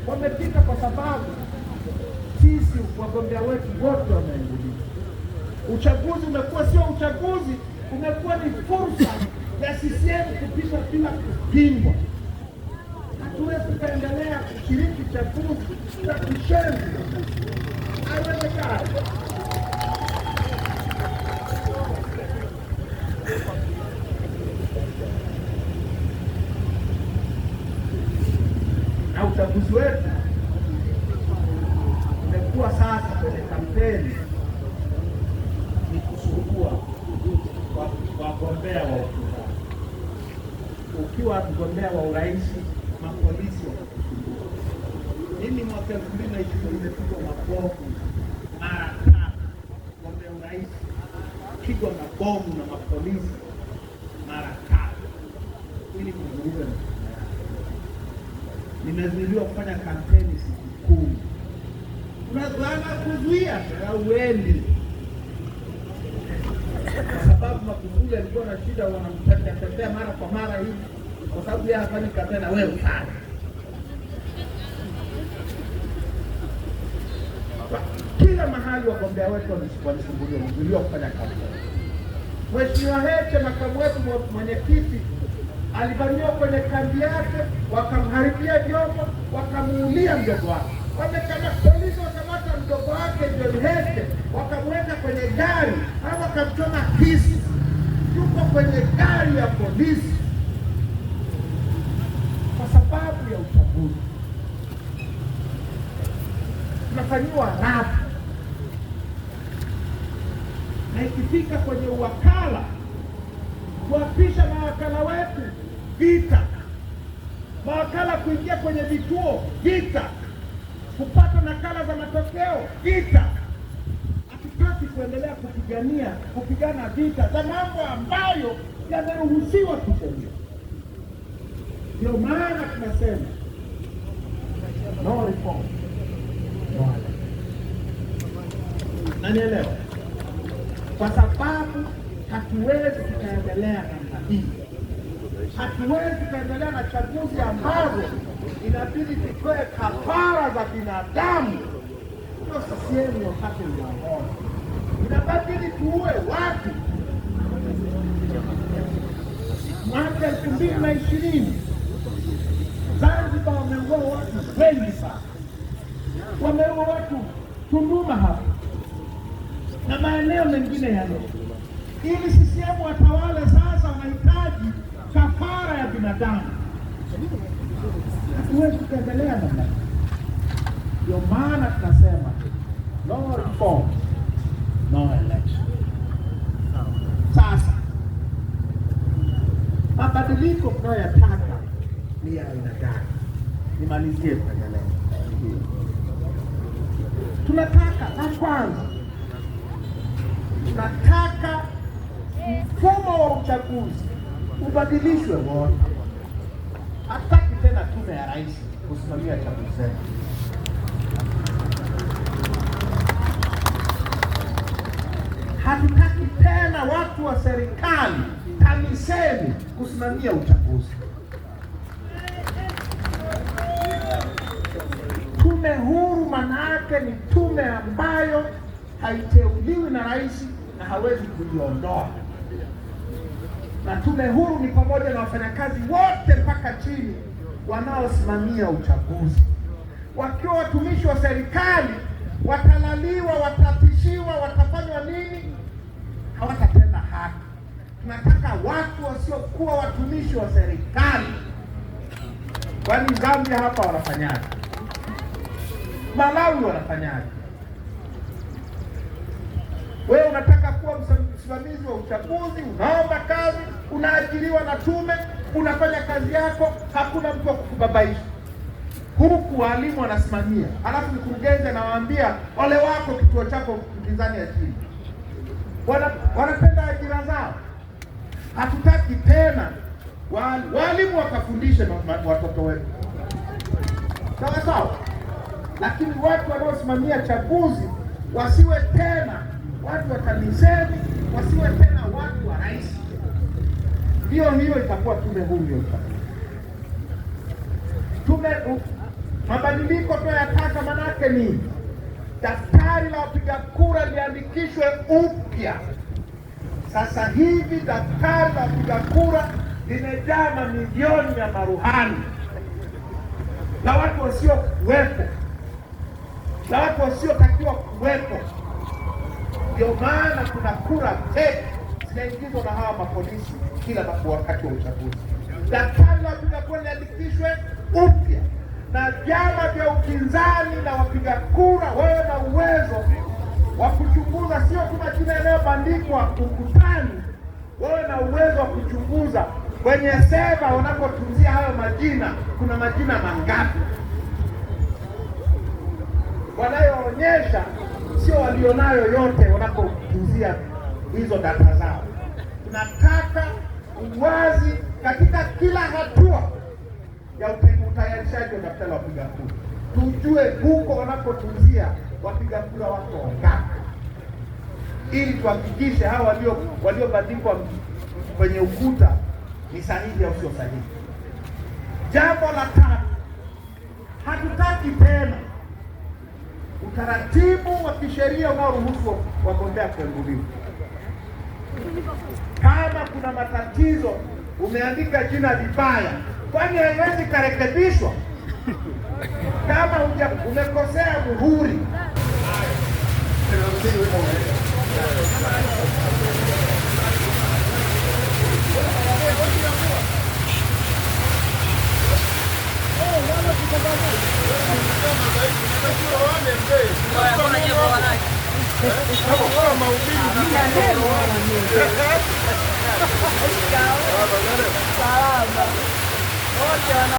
Wamepita kwa sababu sisi wagombea wetu wote wameingia. Uchaguzi umekuwa sio uchaguzi, umekuwa ni fursa ya CCM kupita bila kupingwa. Hatuwezi kuendelea kushiriki chaguzi za kishenzi. Haiwezekani. Na uchaguzi wetu umekuwa sasa kwenye kampeni ni kusumbua wagombea wa upinzani. Ukiwa mgombea wa urais, mapolisi watakusumbua. Mimi mwaka 2020 nimepigwa mabomu mara 3, mgombea urais pigwa mabomu na mapolisi mara 3 ili kuzuia na nimezuiliwa kufanya kampeni siku 10. Unaanza kuzuia au uendi, kwa sababu Magufuli alikuwa na shida, wanamtembea mara kwa mara hivi, kwa sababu yeye hafanyi kampeni na wewe ufanye. Kila mahali wagombea wetu walisumbuliwa, kuzuiliwa kufanya kampeni. Mheshimiwa Heche, makamu wetu mwenyekiti, alivamiwa kwenye kambi yake, wakamharibia vyombo, wakamuulia mdogo wake. Polisi wakamata mdogo wake John Heche, wakamweka kwenye gari au wakamchoma kisu. Yuko kwenye gari ya polisi kwa sababu ya uchaguzi. Tunafanyiwa rafu, na ikifika kwenye uwakala, kuapisha mawakala wetu vita, mawakala kuingia kwenye vituo vita, kupata nakala za matokeo vita. Hatutaki kuendelea kupigana vita za mambo ambayo yameruhusiwa kisheria. Ndio maana tunasema no reform, no election. Nanielewa? Kwa sababu hatuwezi kuendelea namna hii. Hatuwezi kuendelea na chaguzi ambazo inabidi tutoe kafara za binadamu. Ndio CCM wakati unaona inabidi tuue watu. Mwaka 2020 Zanzibar wameua watu wengi sana, wameua watu Tunduma hapa na maeneo mengine ya leo. Ili CCM watawale sasa, wanahitaji kafara ya binadamu. Hatuwezi kuendelea namna hii. Ndio maana tunasema no reform, no election. Sasa mabadiliko tunayoyataka ni ya aina gani? Nimalizie kuendelea. Tunataka na kwanza, tunataka mfumo wa uchaguzi ubadilishwe wote. Hatutaki tena tume ya rais kusimamia chaguzi zetu. Hatutaki tena watu wa serikali, TAMISEMI, kusimamia uchaguzi. Tume huru maana yake ni tume ambayo haiteuliwi na rais na hawezi kujiondoa. Na tume huru ni pamoja na wafanyakazi wote mpaka chini wanaosimamia uchaguzi. Wakiwa watumishi wa serikali, watalaliwa, watatishiwa, watafanywa nini? Hawatatenda haki. Tunataka watu wasiokuwa watumishi wa serikali. Kwani Zambia hapa wanafanyaje? Malawi wanafanyaje? Wewe unataka kuwa msimamizi wa uchaguzi, unaomba kazi, unaajiriwa na tume, unafanya kazi yako, hakuna mtu wa kukubabaisha. Huku walimu wanasimamia, alafu mkurugenzi anawaambia ole wako kituo chako mpinzani ya chini. Wanapenda ajira zao. Hatutaki tena walimu wakafundishe watoto wetu, sawa sawa, lakini watu wanaosimamia chaguzi wasiwe tena watu wa TAMISEMI, wasiwe tena watu wa rais. Hiyo itakuwa tume huru ya uchaguzi. Mabadiliko tunayotaka manake ni daftari la wapiga kura liandikishwe upya. Sasa hivi daftari la wapiga kura limejaa mamilioni ya maruhani na watu wasiokuwepo na watu wasiotakiwa kuwepo. Ndio maana kuna kura feki zinaingizwa na hawa mapolisi kila wakati wa uchaguzi. Daftari la wapiga kura liandikishwe upya, na vyama vya upinzani na wapiga kura wawe na uwezo wa kuchunguza, sio tu majina yanayobandikwa ukutani, wawe na uwezo wa kuchunguza kwenye seva wanapotunzia hayo majina, kuna majina mangapi wanayoonyesha, sio walionayo yote wanapotunzia hizo data zao. Tunataka uwazi katika kila hatua ya utayarishaji wa daftari la wapiga kura. Tujue huko wanapotunzia wapiga kura wako wangapi, ili tuhakikishe hawa waliobandikwa kwenye ukuta ni sahihi au sio sahihi. Jambo la tatu, hatutaki tena utaratibu wa kisheria unaoruhusu wagombea kuenguliwa. Kama kuna matatizo, umeandika jina vibaya, kwani haiwezi karekebishwa? Kama umekosea muhuri,